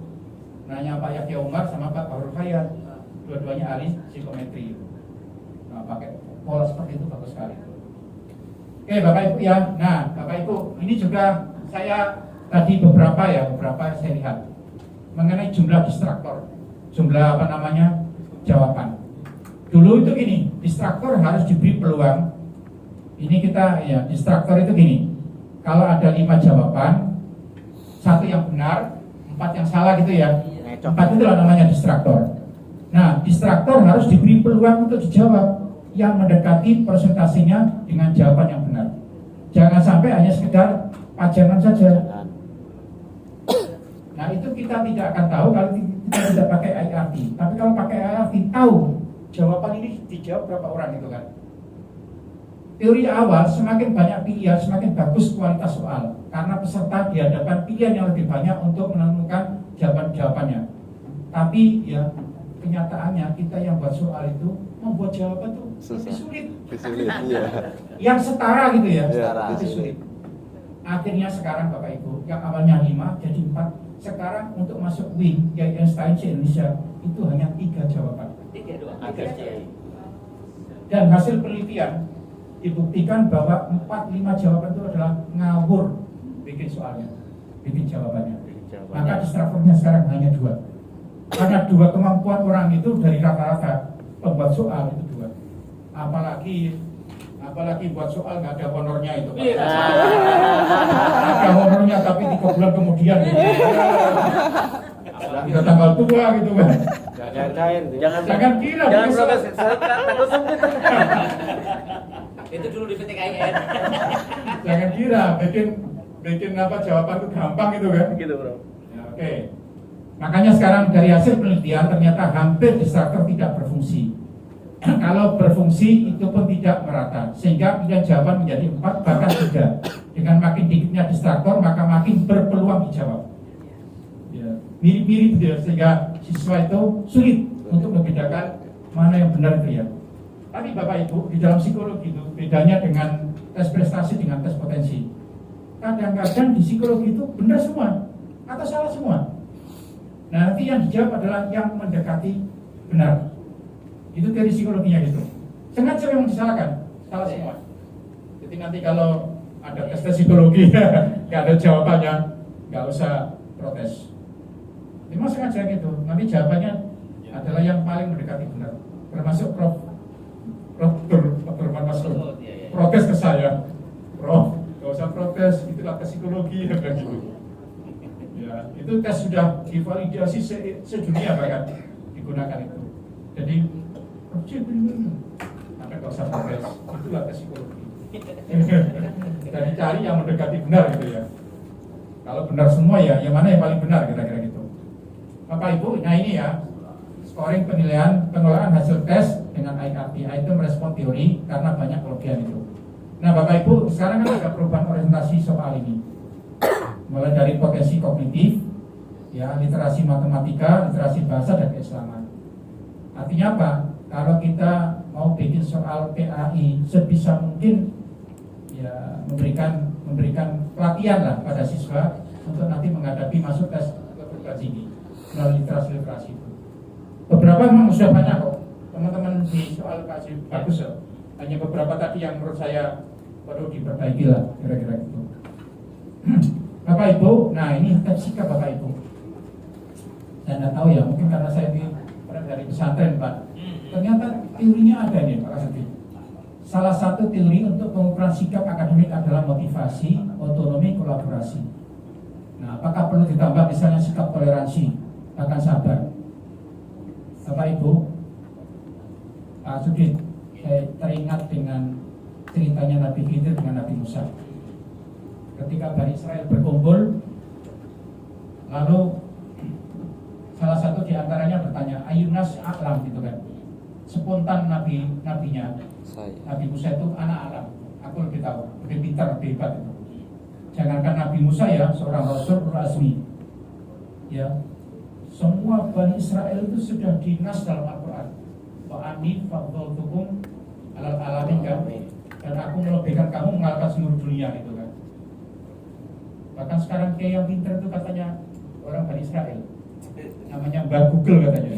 Nanya Pak Yahya Umar sama Pak Bahrul Khayat, dua-duanya ahli psikometri. Nah, pakai pola seperti itu bagus sekali. Oke Bapak Ibu ya. Nah Bapak Ibu, ini juga saya tadi beberapa saya lihat mengenai jumlah distraktor, jumlah jawaban. Dulu itu gini, distraktor harus diberi peluang. Ini kita ya, distraktor itu gini. Kalau ada 5 jawaban, 1 yang benar, 4 yang salah gitu ya. 4 itu namanya distraktor. Nah, distraktor harus diberi peluang untuk dijawab yang mendekati presentasinya dengan jawaban yang benar. Jangan sampai hanya sekedar pajangan saja. Nah, itu kita tidak akan tahu kalau kita tidak pakai IRT. Tapi kalau pakai IRT, tahu jawaban ini dijawab berapa orang gitu kan. Teori awal, semakin banyak pilihan, semakin bagus kualitas soal. Karena peserta dihadapkan pilihan yang lebih banyak untuk menentukan jawaban-jawabannya. Tapi ya kenyataannya kita yang buat soal itu membuat jawaban itu lebih sulit. Iya. Yang setara gitu ya, Setara. lebih sulit. Akhirnya sekarang Bapak Ibu, yang awalnya 5 jadi 4. Sekarang untuk masuk WIN, yaitu Einstein Indonesia, itu hanya 3 jawaban. 3 doang. Dan hasil penelitian dibuktikan bahwa 4-5 jawaban itu adalah ngawur bikin soalnya. bikin jawabannya. Maka distraktornya sekarang hanya 2. Karena 2 kemampuan orang itu dari rata-rata pembuat soal itu 2. Apalagi buat soal nggak ada honornya itu. Ada honornya tapi 3 bulan kemudian gitu. Udah tanggal tua gitu kan. Jangan kira Jangan bisa. protes, takut sempit. Itu dulu di PTKIN. Jangan kira bikin apa jawaban itu gampang gitu kan. Gitu, Bro. Ya, oke. Makanya sekarang dari hasil penelitian ternyata hampir distraktor tidak berfungsi. Kalau berfungsi itu pun tidak merata, sehingga pilihan jawaban menjadi 4 bahkan 3. Dengan makin dikitnya distraktor maka makin berpeluang dijawab. Ya, mirip-mirip dia, sehingga siswa itu sulit untuk membedakan mana yang benar itu ya. Tapi Bapak Ibu, di dalam psikologi itu bedanya dengan tes prestasi dengan tes potensi. Kadang-kadang di psikologi itu benar semua atau salah semua. Nah, nanti yang dijawab adalah yang mendekati benar. Itu dari psikologinya gitu. Sengaja memang disalahkan, salah semua. Jadi nanti kalau ada tes psikologi nggak ada jawabannya, nggak usah protes. Memang sengaja gitu. Nanti jawabannya adalah yang paling mendekati benar. Termasuk Dr. Masuk protes ke saya, Prof, nggak usah protes, itu tes psikologi ya kan gitu. Ya, itu tes sudah divalidasi sedunia bahkan digunakan itu. Jadi maka nggak usah protes, itulah tes psikologi. Jadi cari yang mendekati benar gitu ya. Kalau benar semua ya, yang mana yang paling benar kira-kira gitu. Bapak Ibu, nah ini ya scoring penilaian hasil tes dengan IRT, item respon teori, karena banyak kelebihan itu. Nah Bapak Ibu, sekarang kan ada perubahan orientasi soal ini. Mulai dari potensi kognitif, ya literasi matematika, literasi bahasa dan keislaman. Artinya apa? Kalau kita mau bikin soal PAI sebisa mungkin ya memberikan pelatihan lah pada siswa untuk nanti menghadapi masuk tes perguruan tinggi melalui literasi itu. Beberapa memang sudah banyak kok teman-teman di soal kasih bagus ya. Hanya beberapa tadi yang menurut saya perlu diperbaiki lah kira-kira gitu. Bapak Ibu, nah ini tes sikap Bapak Ibu. Saya nggak tahu ya, mungkin karena saya dari pesantren Pak. Ternyata teorinya ada nih Pak Kasati. Salah satu teori untuk pengukuran sikap akademik adalah motivasi, otonomi, kolaborasi. Nah, apakah perlu ditambah misalnya sikap toleransi, bahkan sabar? Bapak Ibu, Pak Sudit, saya teringat dengan ceritanya Nabi Khidir dengan Nabi Musa. Ketika Bani Israel berkumpul, lalu salah satu di antaranya bertanya, Ayunas A'lam gitu kan. Spontan nabinya Nabi Musa itu anak alam, aku lebih tahu, lebih pintar, lebih hebat itu. Jangankan Nabi Musa ya, seorang Rasul Azmi, ya semua Bani Israel itu sudah dinas dalam Al-Quran. Wa ani fadhaltukum alal alamin kan, dan aku melebihkan kamu mengalahkan seluruh dunia gitu kan. Bahkan sekarang kayak yang pintar itu katanya orang Bani Israel, namanya Mbak Google katanya.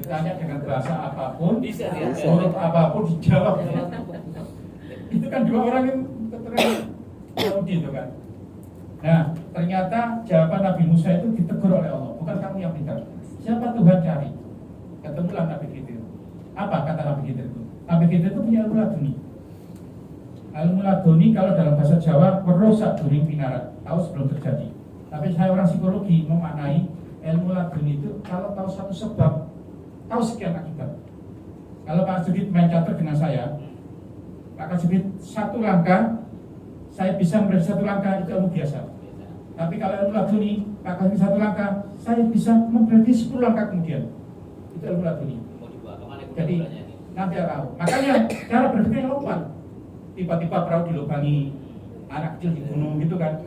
Ditanya dengan bahasa apapun, huruf apapun dijawab. Itu kan 2 orang yang keterangan Yahudi itu kan. Nah, ternyata jawaban Nabi Musa itu ditegur oleh Allah. Bukan kamu yang pintar. Siapa Tuhan cari? Ketemulah Nabi Khidir. Apa kata Nabi Khidir itu? Nabi Khidir itu punya ilmu laduni. Ilmu laduni kalau dalam bahasa Jawa merusak during pinarat. Tahu sebelum terjadi. Tapi saya orang psikologi memaknai ilmu laduni itu kalau tahu satu sebab, tahu sekian akibat. Kalau Pak Sudit main catur dengan saya, Pak Sudit 1 langkah, saya bisa memberi 1 langkah, itu ilmu biasa. Tapi kalau ilmu laduni, Pak Sudit 1 langkah, saya bisa memberi 10 langkah kemudian. Itu ilmu laduni. Jadi nanti tahu. Makanya cara berpikir lompat. Tiba-tiba perahu dilubangi anak kecil di gunung gitu kan.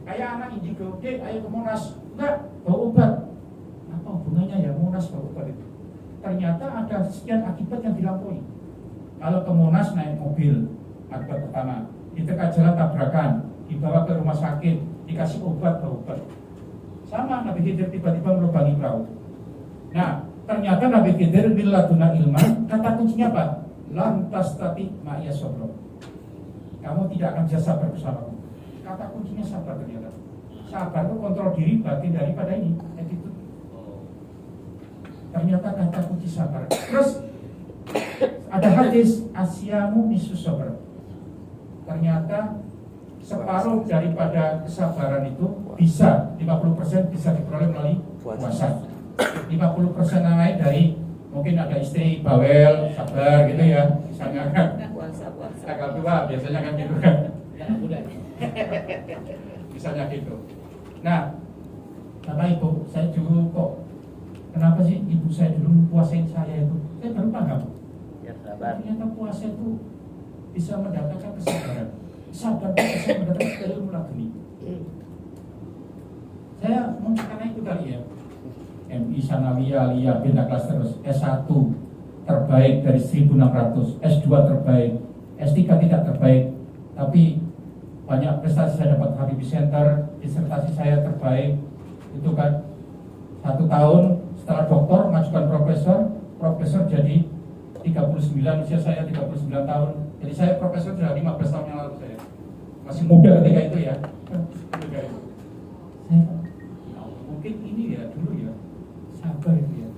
Kayak anak indigo, Dek, ayo ke Monas. Enggak, bawa obat. Apa hubungannya ya Monas bawa obat itu? Ternyata ada sekian akibat yang dilampaui. Kalau ke Monas naik mobil, akibat pertama, di tengah jalan tabrakan, dibawa ke rumah sakit, dikasih obat, bawa obat. Sama Nabi Khidir tiba-tiba melubangi perahu. Nah, ternyata Nabi Khidir miladuna ilman, kata kuncinya apa? Lantas tati ma'iyah sobro. Kamu tidak akan bisa sabar bersamaku. Kata kuncinya sabar ternyata. sabar itu kontrol diri bagian daripada ini attitude. Ternyata kata kunci sabar. Terus ada hadis asyamu nisfu sabr. Ternyata separuh daripada kesabaran itu bisa 50% bisa diperoleh melalui puasa. 50% yang lain dari mungkin ada istri bawel, sabar gitu ya, misalnya kan Puasa. tanggal tua biasanya kan gitu kan, misalnya gitu. Nah, Bapak Ibu, saya dulu kok kenapa sih ibu saya dulu puasain saya itu? Saya baru paham. Ya sabar. Ternyata puasa itu bisa mendatangkan kesabaran. Sabar itu bisa mendatangkan ilmu laduni. Saya mungkin karena itu kali ya. MI Sanawiyah Aliyah bina kelas terus S1 terbaik dari 1600, S2 terbaik, S3 tidak terbaik, tapi banyak prestasi saya dapat Habibie Center, disertasi saya terbaik, itu kan 1 tahun setelah doktor majukan profesor jadi 39, usia saya 39 tahun, jadi saya profesor sudah 15 tahun yang lalu saya masih muda ketika itu ya. Saya mungkin ini ya dulu ya sabar itu ya.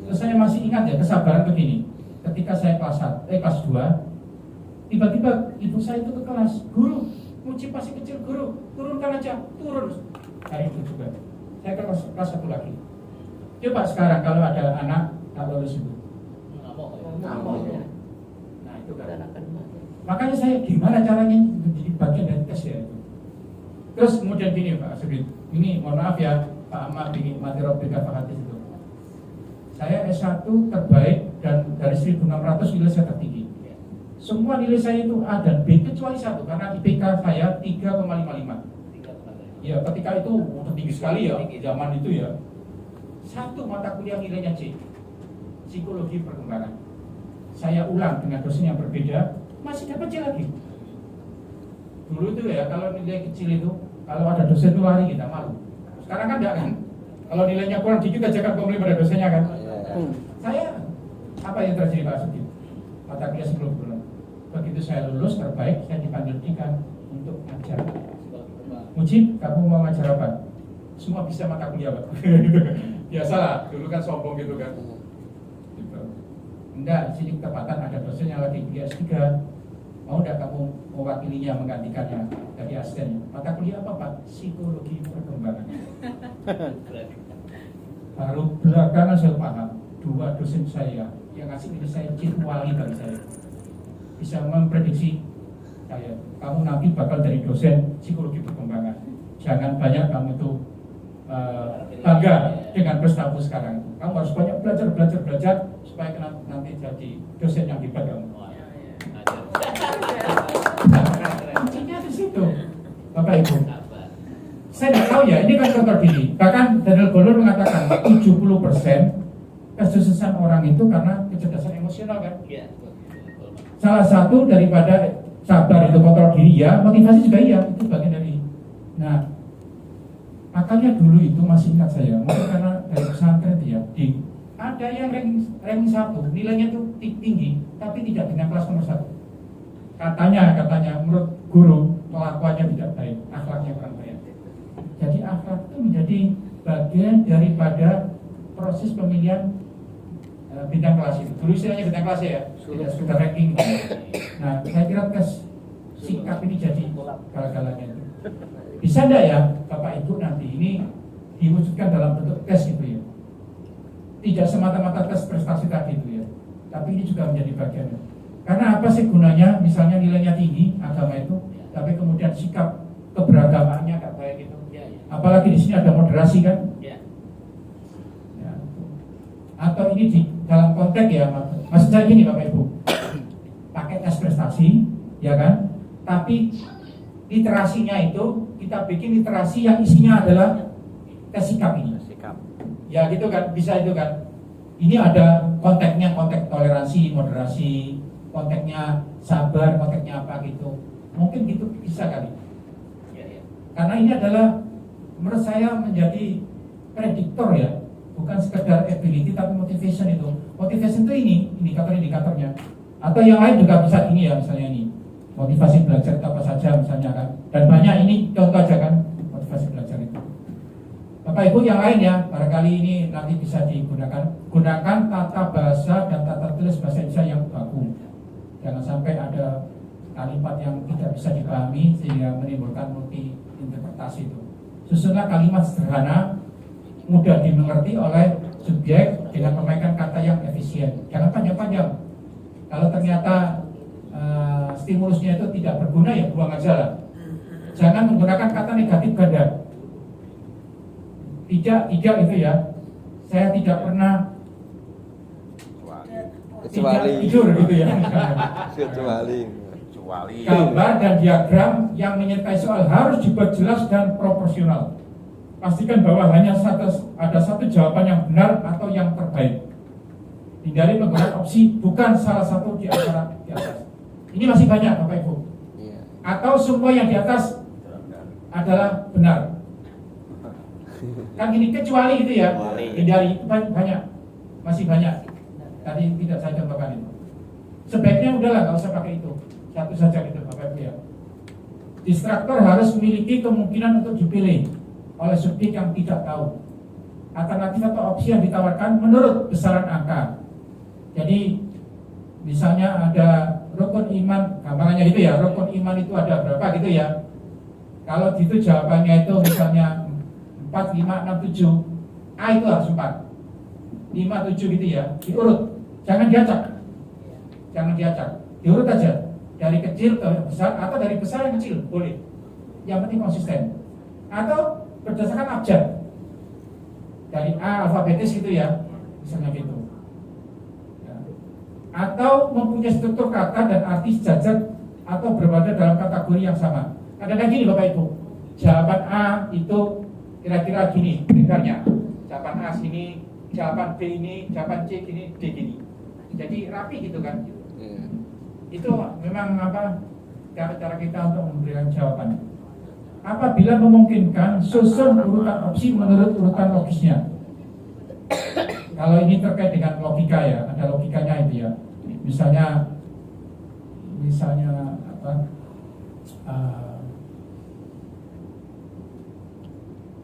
Terus saya masih ingat ya kesabaran begini. Ketika saya kelas 2, tiba-tiba ibu saya itu ke kelas, guru, Muci masih kecil guru, turunkan aja, turun. Hari itu juga. Saya kelas 1 lagi. Coba sekarang kalau ada anak tak lulus itu. Ngamuk ya. Nah itu kan. Dan akan mati. Makanya saya gimana caranya menjadi bagian dari tes ya itu. Terus kemudian gini Pak Sugit, ini mohon maaf ya Pak Ahmad bingi mati Robbika Fahatis itu. Saya S1 terbaik dan dari 1600 nilai saya tertinggi. Semua nilai saya itu A dan B kecuali 1 karena IPK saya 3,55. Ya ketika itu udah tinggi sekali ya zaman itu ya. 1 mata kuliah nilainya C, psikologi perkembangan. Saya ulang dengan dosen yang berbeda, masih dapat C lagi. Dulu itu ya kalau nilai kecil itu, kalau ada dosen itu lari kita malu. Sekarang kan enggak kan? Kalau nilainya kurang dikit aja kan komplain pada dosennya kan? Saya apa yang terjadi Pak Sugit? Mata kuliah 10 bulan. Begitu saya lulus terbaik, saya dipanggil dekan untuk ngajar. Mujib, kamu mau ngajar apa? Semua bisa mata kuliah Pak. Biasalah, dulu kan sombong gitu kan. Gitu. Enggak, sini ketepatan ada dosen yang lagi di S3. Mau enggak kamu mewakilinya menggantikannya dari asisten? Mata kuliah apa Pak? Psikologi perkembangan. Baru belakangan saya paham, 2 dosen saya yang ngasih ini saya wali bagi saya bisa memprediksi saya, kamu nanti bakal dari dosen psikologi perkembangan. Jangan banyak kamu itu bangga dengan prestasi sekarang. Kamu harus banyak belajar supaya nanti jadi dosen yang hebat kamu. Kuncinya di situ, Bapak Ibu. Saya tidak tahu ya, ini kan contoh diri. Bahkan Daniel Goleman mengatakan 70% kesuksesan orang itu karena kecerdasan emosional kan. Salah satu daripada sabar itu kontrol diri ya, motivasi juga iya, itu bagian dari. Nah, makanya dulu itu masih ingat saya, mungkin karena dari pesantren itu ya, ada yang ranking 1, nilainya itu tinggi, tapi tidak dengan kelas nomor 1. Katanya menurut guru kelakuannya tidak baik, akhlaknya kurang baik. Jadi akhlak itu menjadi bagian daripada proses pemilihan bintang kelas itu. Dulu istilahnya bintang kelas ya, tidak sudah ranking. Nah, saya kira tes sikap ini jadi gal-galannya itu. Bisa enggak ya Bapak Ibu nanti ini diwujudkan dalam bentuk tes gitu ya? Tidak semata-mata tes prestasi tadi itu ya, tapi ini juga menjadi bagian. Karena apa sih gunanya? Misalnya nilainya tinggi agama itu, tapi kemudian sikap keberagamaannya nggak baik itu. Apalagi di sini ada moderasi kan? Ya. Atau ini di dalam konteks ya, maksud saya gini Bapak Ibu, pakai tes prestasi, ya kan? Tapi literasinya itu kita bikin literasi yang isinya adalah tes sikap ini. Ya gitu kan, bisa itu kan. Ini ada konteksnya, konteks toleransi, moderasi, konteksnya sabar, konteksnya apa gitu. Mungkin gitu bisa kali. Karena ini adalah menurut saya menjadi prediktor ya, bukan sekedar ability tapi motivation itu. Motivation itu ini indikator-indikatornya. Atau yang lain juga bisa ini ya, misalnya ini motivasi belajar itu apa saja misalnya kan. Dan banyak ini contoh aja kan, motivasi motivasi belajar itu. Bapak Ibu yang lain ya, barangkali ini nanti bisa digunakan. Gunakan tata bahasa dan tata tulis bahasa Indonesia yang baku. Jangan sampai ada kalimat yang tidak bisa dipahami sehingga menimbulkan multi interpretasi itu. Susunlah kalimat sederhana, mudah dimengerti oleh subjek dengan memainkan kata yang efisien. Jangan panjang-panjang. Kalau ternyata stimulusnya itu tidak berguna, ya buang aja lah. Jangan menggunakan kata negatif ganda. Tidak itu ya. Saya tidak pernah tidak tidur gitu ya. Kecuali Gambar dan diagram yang menyertai soal harus dibuat jelas dan proporsional. Pastikan bahwa hanya ada satu jawaban yang benar atau yang terbaik. Hindari menggunakan opsi bukan salah satu di antara di atas. Ini masih banyak Bapak Ibu. Atau semua yang di atas adalah benar. Kan ini kecuali itu ya. Hindari, banyak. Masih banyak. Tadi tidak saya contohkan itu. Sebaiknya udahlah nggak usah pakai itu. Satu saja gitu Bapak Ibu ya. Distraktor harus memiliki kemungkinan untuk dipilih oleh subjek yang tidak tahu. Alternatif atau opsi yang ditawarkan menurut besaran angka. Jadi misalnya ada rukun iman, gampangannya gitu ya, rukun iman itu ada berapa gitu ya. Kalau gitu jawabannya itu misalnya 4, 5, 6, 7, A itu harus 4, 5, 7 gitu ya, diurut. Jangan diacak, diurut aja. Dari kecil ke besar atau dari besar ke kecil, boleh. Yang penting konsisten. Atau berdasarkan abjad. Dari A alfabetis gitu ya, misalnya gitu. Ya. Atau mempunyai struktur kata dan arti sejajar atau berada dalam kategori yang sama. Kadang-kadang gini Bapak Ibu, jawaban A itu kira-kira gini, dengarnya. Jawaban A sini, jawaban B ini, jawaban C gini, D gini. Jadi rapi gitu kan. Itu memang cara kita untuk memberikan jawaban. Apabila memungkinkan, susun urutan opsi menurut urutan logisnya. Kalau ini terkait dengan logika ya, ada logikanya itu ya. Misalnya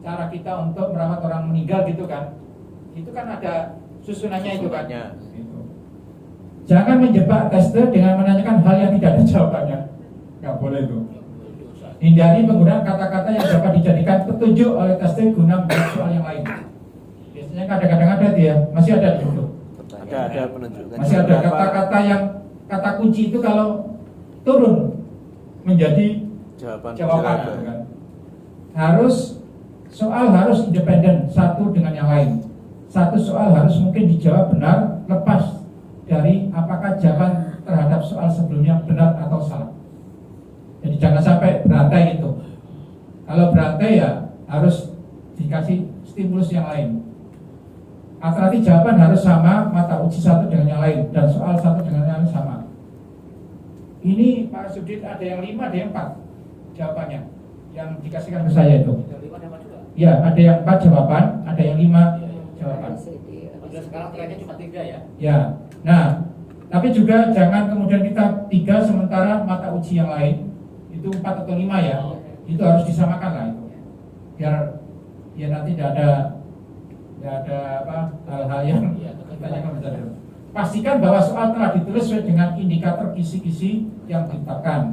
cara kita untuk merawat orang meninggal gitu kan, itu kan ada susunannya itu kan. Jangan menjebak tester dengan menanyakan hal yang tidak ada jawabannya. Nggak boleh itu. Hindari penggunaan kata-kata yang dapat dijadikan petunjuk oleh tester guna menjawab soal yang lain. Biasanya kadang-kadang ada dia, masih ada di situ. ada penunjukan. Masih ada kata-kata yang kata kunci itu kalau turun menjadi jawaban gitu kan. Soal harus independen satu dengan yang lain. Satu soal harus mungkin dijawab benar lepas dari apakah jawaban terhadap soal sebelumnya benar atau salah. Jadi jangan sampai berantai gitu. Kalau berantai ya harus dikasih stimulus yang lain. Alternatif jawaban harus sama, mata uji satu dengan yang lain dan soal satu dengan yang lain sama. Ini Pak Sudit ada yang 5, ada yang 4 jawabannya yang dikasihkan ke saya itu. Ya, ada yang 4 jawaban, ada yang 5 jawaban. Sekarang trennya cuma 3 ya? Ya, nah, tapi juga jangan kemudian kita 3 sementara mata uji yang lain itu 4 atau 5 ya, itu harus disamakan lah itu, biar ya nanti tidak ada hal-hal yang ditanyakan betul. Pastikan bahwa soal telah ditulis sesuai dengan indikator kisi-kisi yang ditetapkan.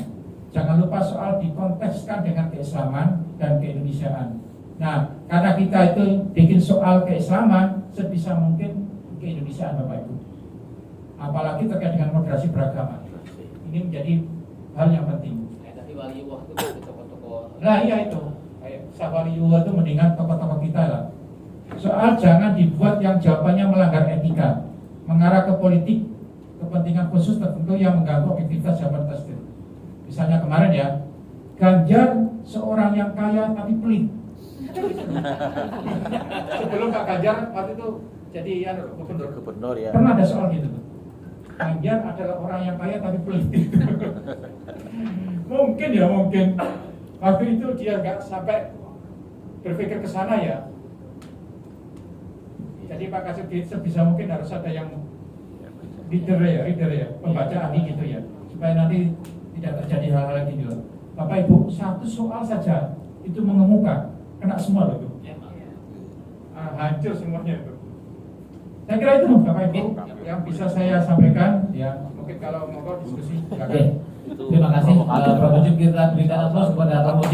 Jangan lupa soal dikontekskan dengan keislaman dan keindonesiaan. Nah, karena kita itu bikin soal keislaman, sebisa mungkin keindonesiaan Bapak Ibu. Apalagi terkait dengan moderasi beragama. Ini menjadi hal yang penting. Tadi waliullah itu dari tokoh-tokoh. Nah iya itu, kayak waliullah itu mendingan tokoh-tokoh kita lah. Soal jangan dibuat yang jawabannya melanggar etika, mengarah ke politik, kepentingan khusus tertentu yang mengganggu aktivitas jawaban tasdid. Misalnya kemarin ya, Ganjar seorang yang kaya tapi pelit. Sebelum Pak Ganjar waktu itu jadi gubernur ya. Pernah ada soal gitu tuh. Ganjar adalah orang yang kaya tapi pelit. Mungkin waktu itu dia nggak sampai berpikir ke sana ya. Jadi Pak Kasubdit sebisa mungkin harus ada yang reader ya, pembaca ahli gitu ya, supaya nanti tidak terjadi hal-hal gini loh. Bapak Ibu, satu soal saja itu mengemuka kena semua loh itu. Emang. Hancur semuanya itu. Saya kira itu Bapak Ibu yang bisa saya sampaikan. Ya mungkin kalau mau diskusi silakan. Terima kasih Prof. Mujib, kita berikan aplaus kepada Prof. Mujib.